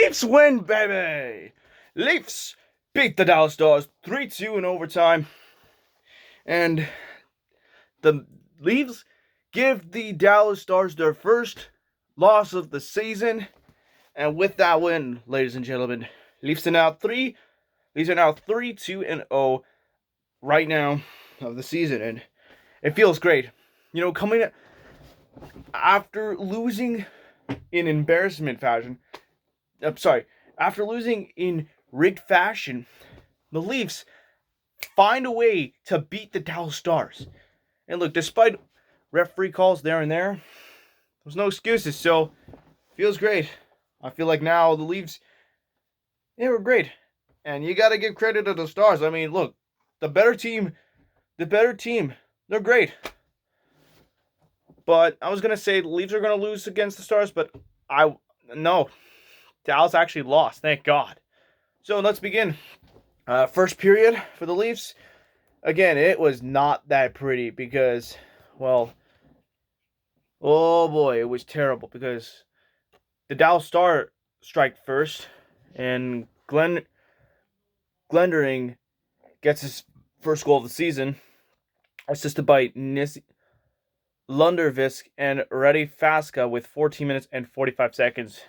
Leafs win, baby! Leafs beat the Dallas Stars 3-2 in overtime. And the Leafs give the Dallas Stars their first loss of the season. And with that win, ladies and gentlemen, Leafs are now 3-2-0 right now of the season. And it feels great. You know, coming after losing in embarrassment fashion. After losing in rigged fashion, the Leafs find a way to beat the Dallas Stars. And look, despite referee calls there and there's no excuses, so feels great. I feel like now the Leafs, they were great. And you got to give credit to the Stars. I mean, look, the better team, they're great. But I was going to say the Leafs are going to lose against the Stars, but no. Dallas actually lost, thank God. So let's begin. First period for the Leafs. Again, it was not that pretty because, well, oh boy, it was terrible because the Dallas Star strike first, and Glendering gets his first goal of the season, assisted by Lundervisk and Reddy Faska with 14 minutes and 45 seconds.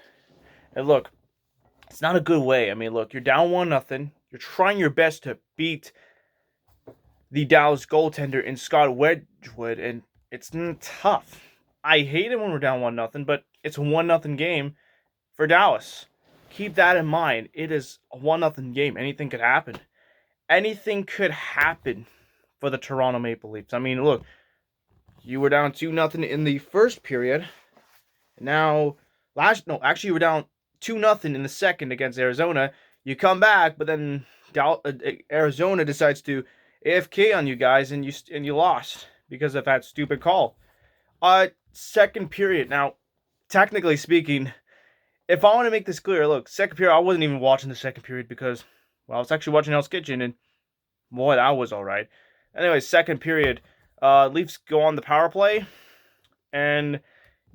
And look, it's not a good way. I mean, look, you're down 1-0. You're trying your best to beat the Dallas goaltender in Scott Wedgwood, and it's tough. I hate it when we're down 1-0, but it's a 1-0 game for Dallas. Keep that in mind. It is a 1-0 game. Anything could happen. Anything could happen for the Toronto Maple Leafs. I mean, look, you were down 2-0 in the first period. Now, you were down 2-0 in the second against Arizona. You come back, but then Arizona decides to AFK on you guys, and you lost because of that stupid call. Second period. Now, technically speaking, if I want to make this clear, look, second period, I wasn't even watching the second period because, well, I was actually watching Hell's Kitchen, and boy, that was all right. Anyway, second period, Leafs go on the power play, and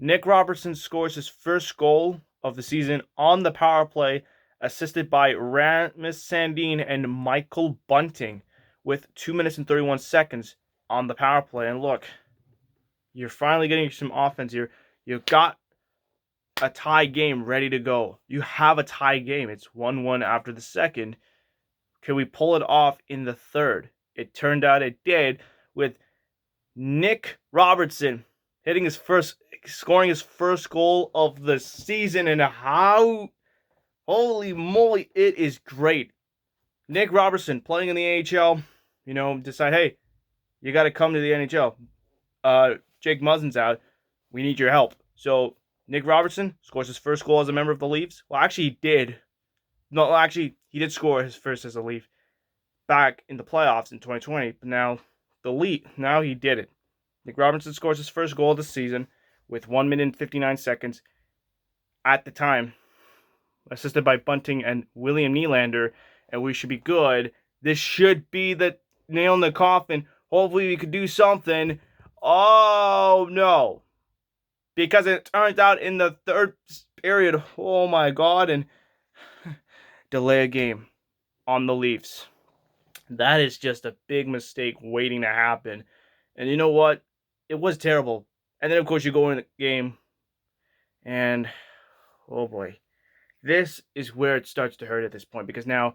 Nick Robertson scores his first goal of the season on the power play, assisted by Rasmus Sandin and Michael Bunting with 2 minutes and 31 seconds on the power play. And look, you're finally getting some offense here. You've got a tie game ready to go. You have a tie game. It's 1-1 after the second. Can we pull it off in the third? It turned out it did, with Nick Robertson scoring his first goal of the season. And holy moly, it is great. Nick Robertson playing in the AHL, decide, hey, you got to come to the NHL. Jake Muzzin's out. We need your help. So Nick Robertson scores his first goal as a member of the Leafs. Well, actually, he did. No, actually, he did score his first as a Leaf back in the playoffs in 2020. But now he did it. Nick Robertson scores his first goal of the season with 1 minute and 59 seconds at the time, assisted by Bunting and William Nylander, and we should be good. This should be the nail in the coffin. Hopefully we could do something. Oh, no. Because it turns out in the third period, oh my God, and delay a game on the Leafs. That is just a big mistake waiting to happen. And you know what? It was terrible. And then, of course, you go in the game, and oh boy. This is where it starts to hurt at this point, because now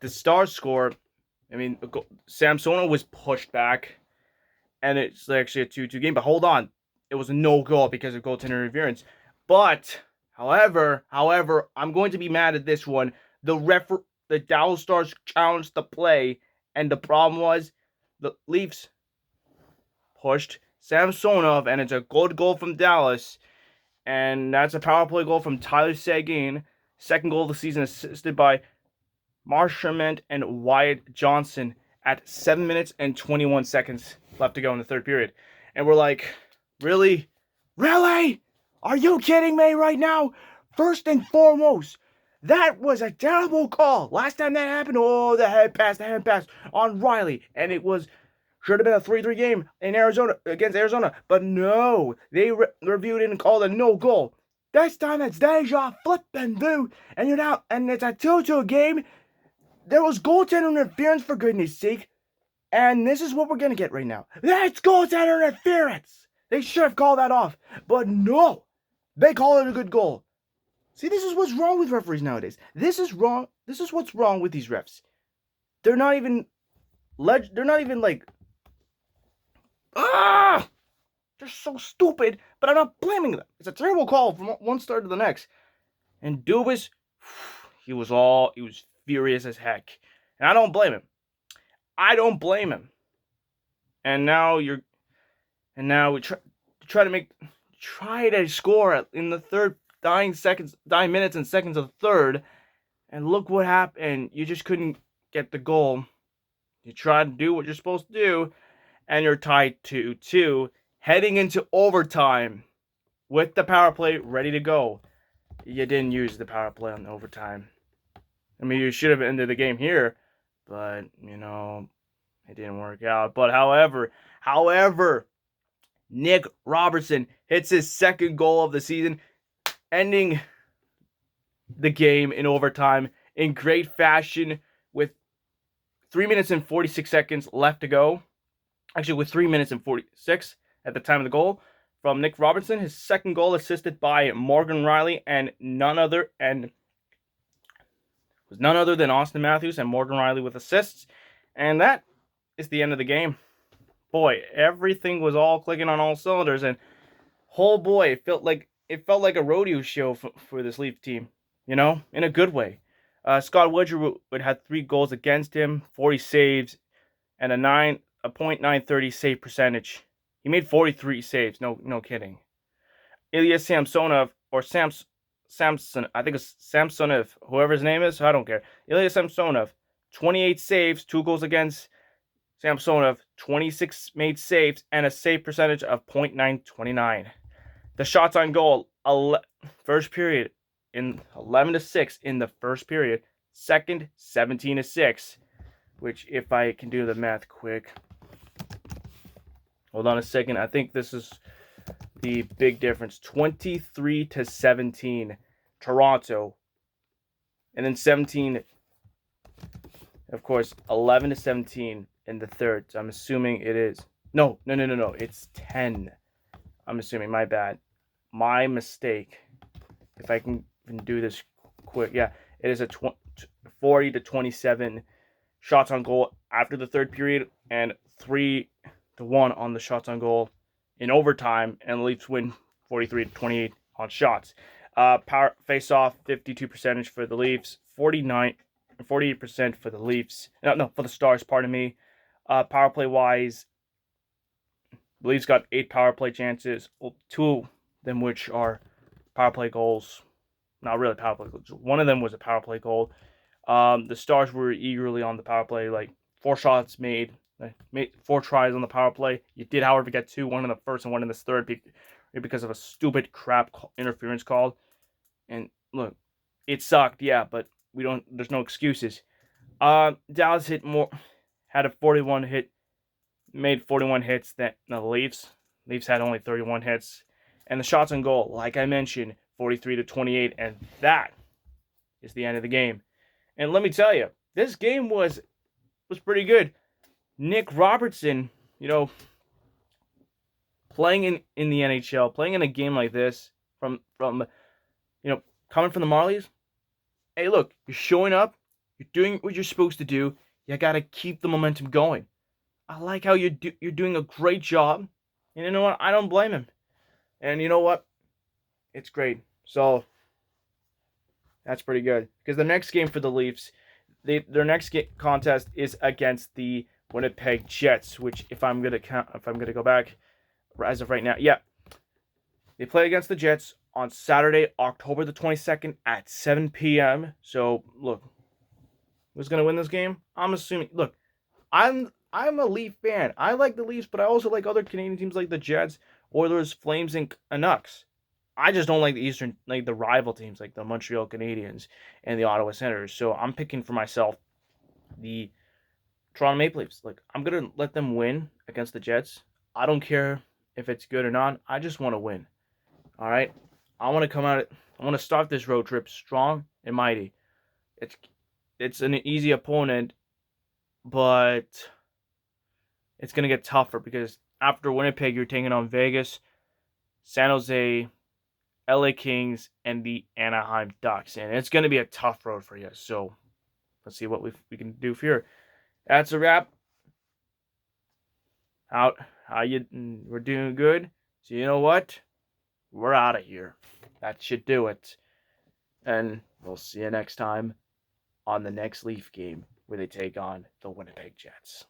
the Stars score. I mean, Samsonov was pushed back, and it's actually a 2-2 game. But hold on, it was a no goal because of goaltender interference. But however, I'm going to be mad at this one. The Dallas Stars challenged the play, and the problem was the Leafs pushed Samsonov, and it's a good goal from Dallas. And that's a power play goal from Tyler Seguin. Second goal of the season, assisted by Marchment and Wyatt Johnson at 7 minutes and 21 seconds left to go in the third period. And we're like, really? Really? Are you kidding me right now? First and foremost, that was a terrible call. Last time that happened, the head pass on Riley. And it should have been a 3-3 game in Arizona against Arizona. But no, they reviewed it and called a no goal. This time it's deja flippin' vu, and you're now, and it's a 2-2 game. There was goaltender interference, for goodness sake, and this is what we're gonna get right now. That's goaltender interference. They should have called that off, but no, they call it a good goal. See, this is what's wrong with referees nowadays. This is wrong. This is what's wrong with these refs. They're not even like, they're so stupid, but I'm not blaming them. It's a terrible call from one start to the next. And Dubas, he was furious as heck. And I don't blame him. And now we try to score in the third, 9 minutes and seconds of the third, and look what happened. You just couldn't get the goal. You tried to do what you're supposed to do, and you're tied 2-2, heading into overtime with the power play ready to go. You didn't use the power play on the overtime. I mean, you should have ended the game here, but, it didn't work out. But however, Nick Robertson hits his second goal of the season, ending the game in overtime in great fashion with 3 minutes and 46 seconds left to go. Actually, with 3 minutes and 46 at the time of the goal from Nick Robertson. His second goal assisted by Morgan Riley and none other than Austin Matthews, and Morgan Riley with assists. And that is the end of the game. Boy, everything was all clicking on all cylinders, and oh boy, it felt like a rodeo show for this Leaf team, in a good way. Scott Woodrow had 3 goals against him, 40 saves, and a .930 save percentage. He made 43 saves, no kidding. Ilya Samsonov, or Samson, I think it's Samsonov, whoever his name is, I don't care. Ilya Samsonov, 28 saves, 2 goals against. Samsonov, 26 made saves, and a save percentage of .929. The shots on goal, first period, in 11-6 in the first period. Second, 17-6, which, if I can do the math quick, hold on a second. I think this is the big difference. 23-17, Toronto, and then 17. Of course, 11-17 in the third. So I'm assuming it is. No. It's 10. I'm assuming. My bad. My mistake. If I can do this quick. Yeah, it is a 40-27 shots on goal after the third period, and 3-1 on the shots on goal in overtime, and the Leafs win 43-28 on shots. Power face-off, 52% for the Leafs, 48% for the Leafs. No, for the Stars, pardon me. Power play wise, the Leafs got 8 power play chances, 2 of them which are power play goals. Not really power play goals. One of them was a power play goal. The Stars were eagerly on the power play, like 4 shots made 4 tries on the power play. You did, however, get 2, one in the first and one in the third, because of a stupid crap interference call. And look, it sucked, yeah, but there's no excuses. Dallas had a 41 hit, made 41 hits than the Leafs. Leafs had only 31 hits. And the shots on goal, like I mentioned, 43-28, and that is the end of the game. And let me tell you, this game was pretty good. Nick Robertson, playing in the NHL, playing in a game like this, from coming from the Marlies. Hey, look, you're showing up, you're doing what you're supposed to do. You gotta keep the momentum going. I like how you're doing a great job, and you know what? I don't blame him. And you know what? It's great. So that's pretty good, because the next game for the Leafs, their next contest is against the Winnipeg Jets, which, if I'm gonna go back as of right now, yeah, they play against the Jets on Saturday, October the 22nd at 7 p.m. So look, who's gonna win this game? I'm assuming. Look, I'm a Leaf fan. I like the Leafs, but I also like other Canadian teams like the Jets, Oilers, Flames, and Canucks. I just don't like the rival teams like the Montreal Canadiens and the Ottawa Senators. So I'm picking for myself the Toronto Maple Leafs. Like, I'm gonna let them win against the Jets. I don't care if it's good or not. I just want to win. All right. I want to come out. I want to start this road trip strong and mighty. It's it's an easy opponent, but it's gonna get tougher because after Winnipeg, you're taking on Vegas, San Jose, LA Kings, and the Anaheim Ducks, and it's gonna be a tough road for you. So let's see what we can do for here. That's a wrap. How you? We're doing good. So you know what? We're out of here. That should do it. And we'll see you next time on the next Leaf game where they take on the Winnipeg Jets.